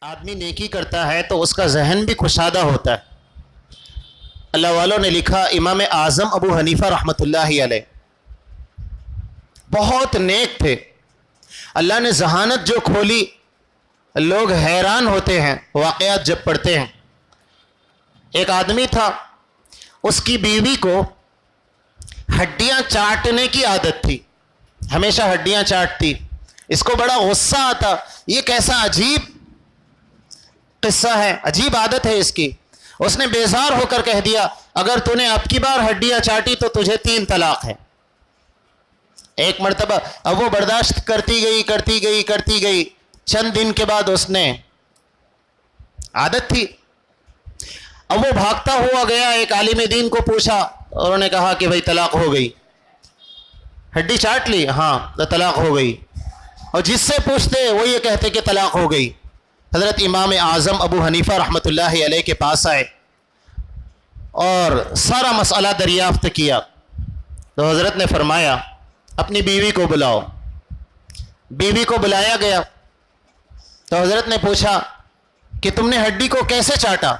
آدمی نیکی کرتا ہے تو اس کا ذہن بھی کشادہ ہوتا ہے۔ اللہ والوں نے لکھا امام اعظم ابو حنیفہ رحمۃ اللہ علیہ بہت نیک تھے، اللہ نے ذہانت جو کھولی لوگ حیران ہوتے ہیں واقعات جب پڑھتے ہیں۔ ایک آدمی تھا، اس کی بیوی کو ہڈیاں چاٹنے کی عادت تھی، ہمیشہ ہڈیاں چاٹتی۔ اس کو بڑا غصہ آتا، یہ کیسا عجیب قصہ ہے، عجیب عادت ہے اس کی۔ اس نے بیزار ہو کر کہہ دیا اگر تو نے اب کی بار ہڈیاں چاٹی تو تجھے 3 طلاق ہے۔ ایک مرتبہ اب وہ برداشت کرتی گئی، چند دن کے بعد اس نے، عادت تھی، اب وہ بھاگتا ہوا گیا، ایک عالم دین کو پوچھا اور انہوں نے کہا کہ بھئی طلاق ہو گئی۔ ہڈی چاٹ لی؟ ہاں، تو طلاق ہو گئی۔ اور جس سے پوچھتے وہ یہ کہتے کہ طلاق ہو گئی۔ حضرت امام اعظم ابو حنیفہ رحمۃ اللہ علیہ کے پاس آئے اور سارا مسئلہ دریافت کیا تو حضرت نے فرمایا اپنی بیوی کو بلاؤ۔ بیوی کو بلایا گیا تو حضرت نے پوچھا کہ تم نے ہڈی کو کیسے چاٹا؟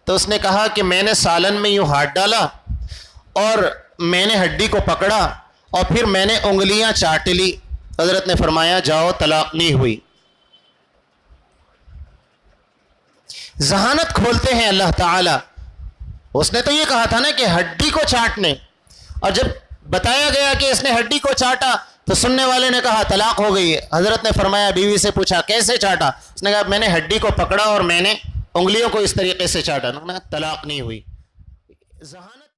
تو اس نے کہا کہ میں نے سالن میں یوں ہاتھ ڈالا اور میں نے ہڈی کو پکڑا اور پھر میں نے انگلیاں چاٹ لی۔ حضرت نے فرمایا جاؤ، طلاق نہیں ہوئی۔ ذہانت کھولتے ہیں اللہ تعالی۔ اس نے تو یہ کہا تھا نا کہ ہڈی کو چاٹنے، اور جب بتایا گیا کہ اس نے ہڈی کو چاٹا تو سننے والے نے کہا طلاق ہو گئی۔ حضرت نے فرمایا، بیوی سے پوچھا کیسے چاٹا؟ اس نے کہا میں نے ہڈی کو پکڑا اور میں نے انگلیوں کو اس طریقے سے چاٹا، طلاق نہیں ہوئی۔ ذہانت